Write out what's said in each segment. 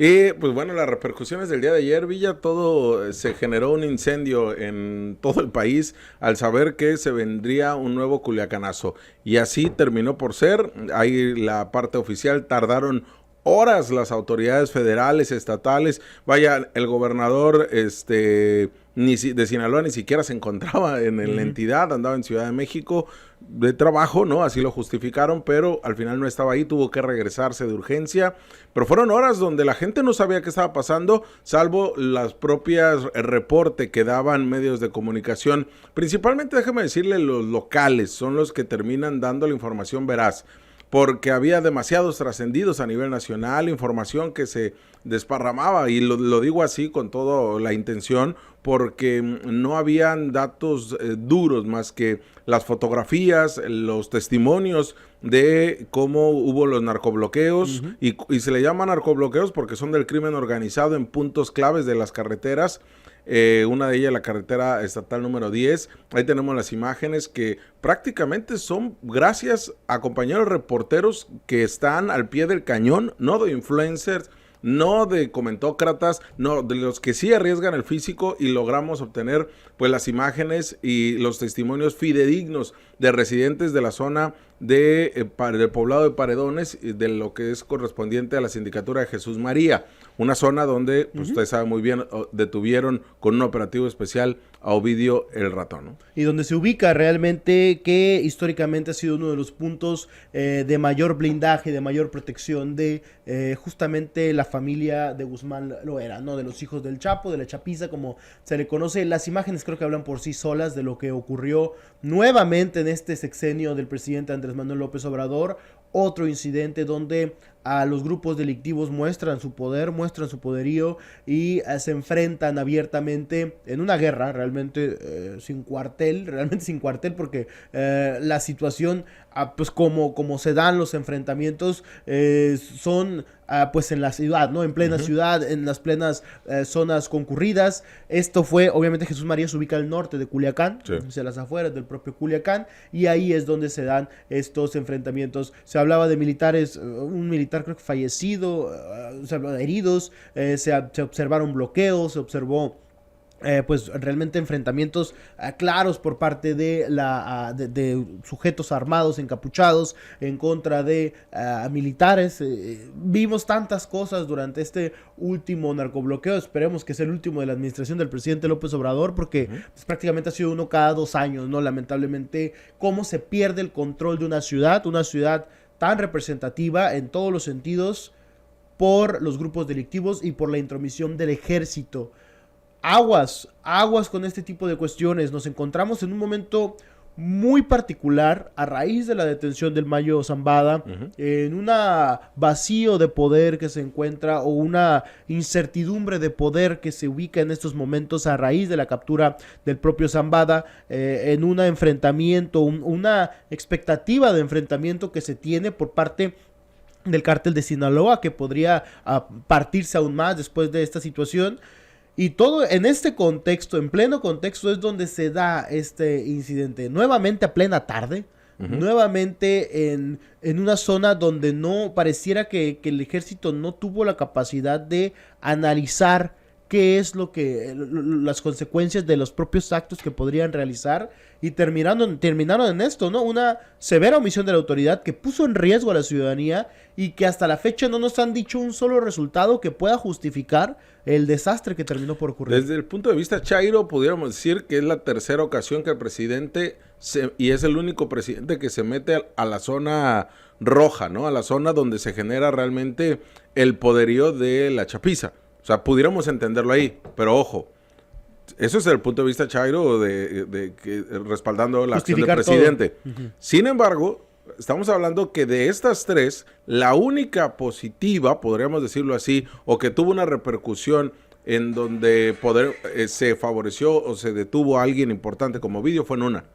Y pues bueno, las repercusiones del día de ayer, Villa, se generó un incendio en todo el país al saber que se vendría un nuevo Culiacanazo. Y así terminó por ser. Ahí la parte oficial tardaron horas las autoridades federales, estatales. Vaya, el gobernador de Sinaloa ni siquiera se encontraba en la entidad, andaba en Ciudad de México de trabajo, ¿no? Así lo justificaron, pero al final no estaba ahí, tuvo que regresarse de urgencia. Pero fueron horas donde la gente no sabía qué estaba pasando, salvo las propias reportes que daban medios de comunicación. Principalmente, déjame decirle, los locales son los que terminan dando la información veraz, porque había demasiados trascendidos a nivel nacional, información que se desparramaba, y lo digo así con toda la intención, porque no habían datos duros más que las fotografías, los testimonios de cómo hubo los narcobloqueos, y se le llaman narcobloqueos porque son del crimen organizado en puntos claves de las carreteras. Una de ellas la carretera estatal número 10, ahí tenemos las imágenes que prácticamente son gracias a compañeros reporteros que están al pie del cañón, no de influencers, no de comentócratas, no, de los que sí arriesgan el físico, y logramos obtener pues las imágenes y los testimonios fidedignos de residentes de la zona del poblado de Paredones, de lo que es correspondiente a la sindicatura de Jesús María, una zona donde, pues usted sabe muy bien, detuvieron con un operativo especial a Ovidio el Ratón, ¿no? Y donde se ubica realmente, que históricamente ha sido uno de los puntos de mayor blindaje, de mayor protección de justamente la familia de Guzmán Loera, ¿no? De los hijos del Chapo, de la Chapiza, como se le conoce. Las imágenes creo que hablan por sí solas de lo que ocurrió nuevamente en este sexenio del presidente Andrés Manuel López Obrador. Otro incidente donde a los grupos delictivos muestran su poder, muestran su poderío y se enfrentan abiertamente en una guerra realmente sin cuartel porque la situación, pues como se dan los enfrentamientos son pues en la ciudad, ¿no? En plena ciudad, en las plenas zonas concurridas. Esto fue, obviamente Jesús María se ubica al norte de Culiacán, hacia las afueras del propio Culiacán, y ahí es donde se dan estos enfrentamientos. Se hablaba de militares, un militar creo que fallecido, se habló de heridos, se observaron bloqueos, se observó pues realmente enfrentamientos claros por parte de sujetos armados, encapuchados, en contra de militares. Vimos tantas cosas durante este último narcobloqueo. Esperemos que sea el último de la administración del presidente López Obrador, porque pues, prácticamente ha sido uno cada 2 años, ¿no? Lamentablemente, cómo se pierde el control de una ciudad tan representativa en todos los sentidos por los grupos delictivos y por la intromisión del ejército. Aguas con este tipo de cuestiones. Nos encontramos en un momento muy particular a raíz de la detención del Mayo Zambada, en un vacío de poder que se encuentra, o una incertidumbre de poder que se ubica en estos momentos a raíz de la captura del propio Zambada, en un enfrentamiento, una expectativa de enfrentamiento que se tiene por parte del cártel de Sinaloa, que podría partirse aún más después de esta situación. Y todo en este contexto, en pleno contexto, es donde se da este incidente. Nuevamente a plena tarde, nuevamente en una zona donde no pareciera que el ejército no tuvo la capacidad de analizar qué es las consecuencias de los propios actos que podrían realizar, y terminaron en esto, ¿no? Una severa omisión de la autoridad que puso en riesgo a la ciudadanía, y que hasta la fecha no nos han dicho un solo resultado que pueda justificar el desastre que terminó por ocurrir. Desde el punto de vista chairo, pudiéramos decir que es la tercera ocasión que el presidente, y es el único presidente que se mete a la zona roja, ¿no? A la zona donde se genera realmente el poderío de la chapiza. O sea, pudiéramos entenderlo ahí, pero ojo, eso es el punto de vista chairo respaldando la acción del presidente. Sin embargo, estamos hablando que de estas tres, la única positiva, podríamos decirlo así, o que tuvo una repercusión en donde se favoreció o se detuvo a alguien importante como Ovidio, fue en una.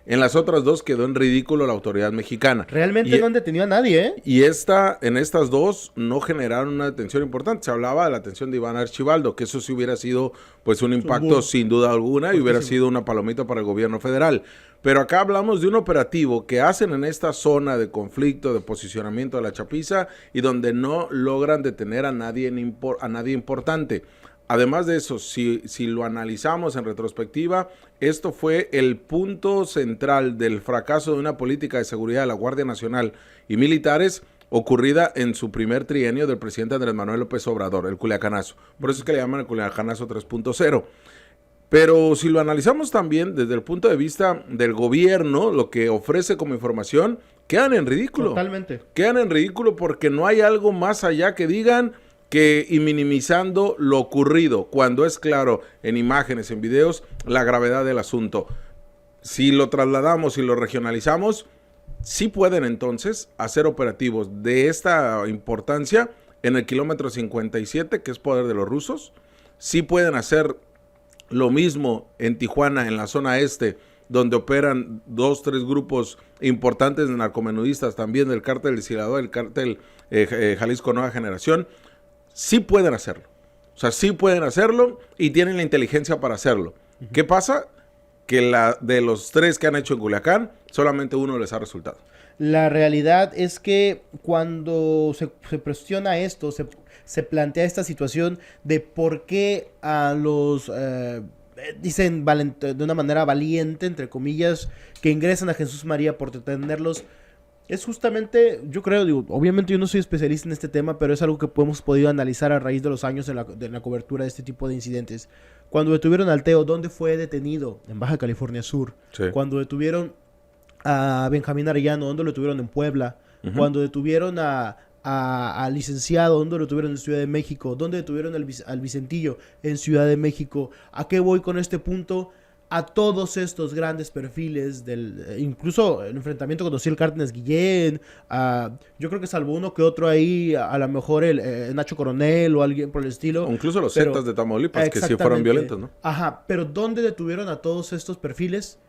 En las otras dos quedó en ridículo la autoridad mexicana. Realmente no han detenido a nadie, ¿eh? Y en estas dos no generaron una detención importante. Se hablaba de la detención de Iván Archibaldo, que eso sí hubiera sido pues un impacto sin duda alguna, y hubiera sido una palomita para el gobierno federal. Pero acá hablamos de un operativo que hacen en esta zona de conflicto, de posicionamiento de la Chapiza, y donde no logran detener a nadie importante. Además de eso, si lo analizamos en retrospectiva, esto fue el punto central del fracaso de una política de seguridad de la Guardia Nacional y militares ocurrida en su primer trienio del presidente Andrés Manuel López Obrador, el Culiacanazo. Por eso es que le llaman el Culiacanazo 3.0. Pero si lo analizamos también desde el punto de vista del gobierno, lo que ofrece como información, quedan en ridículo. Totalmente. Quedan en ridículo porque no hay algo más allá que digan y minimizando lo ocurrido, cuando es claro en imágenes, en videos, la gravedad del asunto. Si lo trasladamos y lo regionalizamos, sí pueden entonces hacer operativos de esta importancia en el kilómetro 57, que es poder de los rusos. Sí pueden hacer lo mismo en Tijuana, en la zona este, donde operan 2-3 grupos importantes de narcomenudistas, también del cártel de Sinaloa, el cártel Jalisco Nueva Generación. Sí pueden hacerlo. O sea, sí pueden hacerlo y tienen la inteligencia para hacerlo. Uh-huh. ¿Qué pasa? Que de los 3 que han hecho en Culiacán, solamente uno les ha resultado. La realidad es que cuando se cuestiona esto, se plantea esta situación de por qué a los, dicen de una manera valiente, entre comillas, que ingresan a Jesús María por detenerlos. Es justamente, yo creo, obviamente yo no soy especialista en este tema, pero es algo que hemos podido analizar a raíz de los años de la cobertura de este tipo de incidentes. Cuando detuvieron al Teo, ¿dónde fue detenido? En Baja California Sur. Sí. Cuando detuvieron a Benjamín Arellano, ¿dónde lo detuvieron? En Puebla. Uh-huh. Cuando detuvieron al licenciado, ¿dónde lo detuvieron? En Ciudad de México. ¿Dónde detuvieron al Vicentillo? En Ciudad de México. ¿A qué voy con este punto? A todos estos grandes perfiles incluso el enfrentamiento con Ociel Cárdenas Guillén, yo creo que salvo uno que otro ahí, a lo mejor el Nacho Coronel o alguien por el estilo. O incluso los Zetas de Tamaulipas, que sí fueron violentos, ¿no? Ajá, pero ¿dónde detuvieron a todos estos perfiles?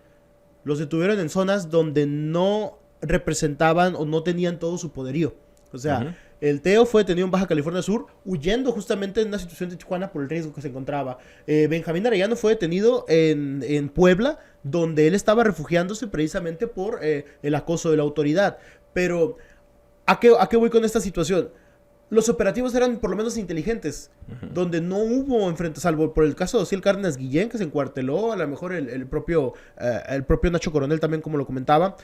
Los detuvieron en zonas donde no representaban o no tenían todo su poderío. O sea, uh-huh. El Teo fue detenido en Baja California Sur, huyendo justamente en una situación de Tijuana por el riesgo que se encontraba. Benjamín Arellano fue detenido en Puebla, donde él estaba refugiándose precisamente por el acoso de la autoridad. Pero, ¿a qué voy con esta situación? Los operativos eran por lo menos inteligentes, uh-huh. Donde no hubo enfrentamientos, salvo por el caso de Ociel Cárdenas Guillén, que se encuarteló, a lo mejor el propio Nacho Coronel también, como lo comentaba,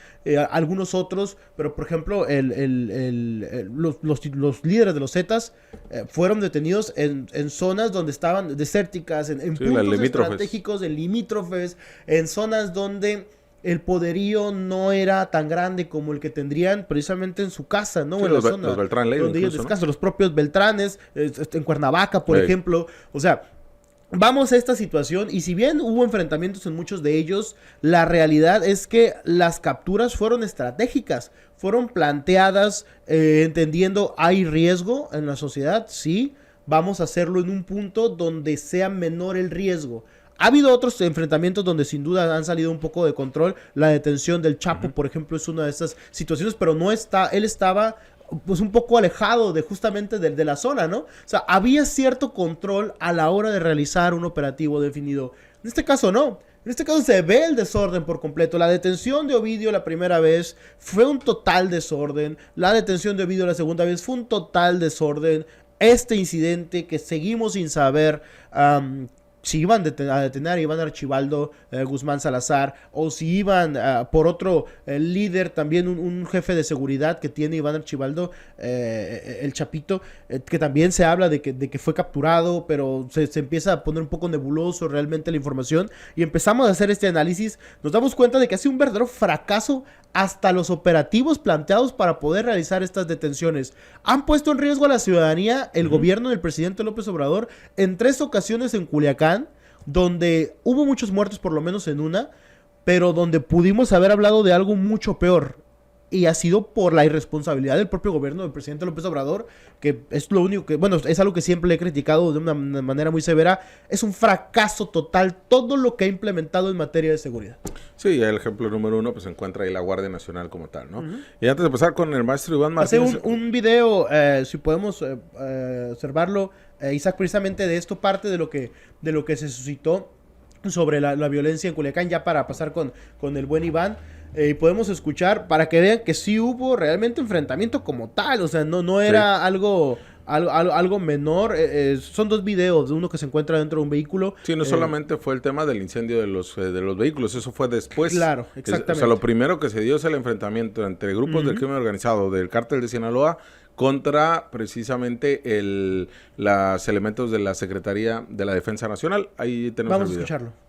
algunos otros, pero por ejemplo los líderes de los Zetas fueron detenidos en zonas donde estaban desérticas, en puntos estratégicos, en limítrofes, en zonas donde el poderío no era tan grande como el que tendrían precisamente en su casa, ¿no? Sí, en la zona los Beltrán Leiva, donde ellos descansan, ¿no? Los propios Beltranes, en Cuernavaca, por ejemplo. O sea, vamos a esta situación y si bien hubo enfrentamientos en muchos de ellos, la realidad es que las capturas fueron estratégicas, fueron planteadas entendiendo hay riesgo en la sociedad, sí, vamos a hacerlo en un punto donde sea menor el riesgo. Ha habido otros enfrentamientos donde sin duda han salido un poco de control. La detención del Chapo, uh-huh. Por ejemplo, es una de esas situaciones, pero él estaba pues un poco alejado justamente de la zona, ¿no? O sea, había cierto control a la hora de realizar un operativo definido. En este caso no. En este caso se ve el desorden por completo. La detención de Ovidio la primera vez fue un total desorden. La detención de Ovidio la segunda vez fue un total desorden. Este incidente que seguimos sin saber si iban a detener a Iván Archibaldo Guzmán Salazar, o si iban por otro líder, también un jefe de seguridad que tiene Iván Archibaldo, el Chapito, que también se habla de que fue capturado, pero se empieza a poner un poco nebuloso realmente la información, y empezamos a hacer este análisis, nos damos cuenta de que ha sido un verdadero fracaso hasta los operativos planteados para poder realizar estas detenciones. Han puesto en riesgo a la ciudadanía, el gobierno del presidente López Obrador, en 3 ocasiones en Culiacán, donde hubo muchos muertos, por lo menos en una, pero donde pudimos haber hablado de algo mucho peor. Y ha sido por la irresponsabilidad del propio gobierno del presidente López Obrador, que es lo único que, bueno, es algo que siempre le he criticado de una manera muy severa. Es un fracaso total todo lo que ha implementado en materia de seguridad. Sí, el ejemplo número 1 pues se encuentra ahí la Guardia Nacional como tal, ¿no? Uh-huh. Y antes de pasar con el maestro Iván Martínez... Hace un video, si podemos observarlo, Isaac, precisamente de esto parte de lo que se suscitó sobre la violencia en Culiacán, ya para pasar con el buen Iván. Podemos escuchar para que vean que sí hubo realmente enfrentamiento como tal, o sea, no era Sí. algo menor. Son dos videos, uno que se encuentra dentro de un vehículo. Sí, no solamente fue el tema del incendio de los vehículos, eso fue después. Claro, O exactamente. sea, lo primero que se dio es el enfrentamiento entre grupos del crimen organizado del cártel de Sinaloa contra precisamente los elementos de la Secretaría de la Defensa Nacional. Ahí tenemos Vamos a el video. escucharlo.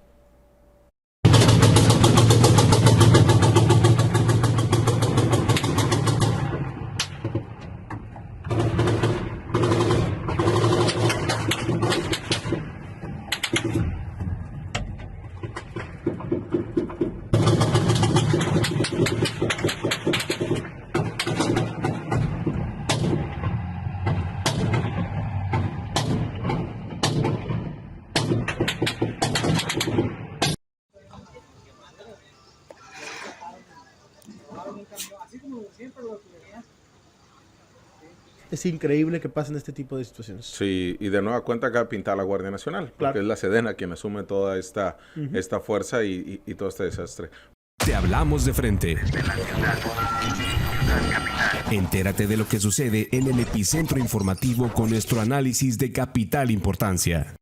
Es increíble que pasen este tipo de situaciones. Sí, y de nueva cuenta acá pinta la Guardia Nacional, porque Claro. es la Sedena quien asume toda esta fuerza y todo este desastre. Te hablamos de frente. Entérate de lo que sucede en el epicentro informativo con nuestro análisis de capital importancia.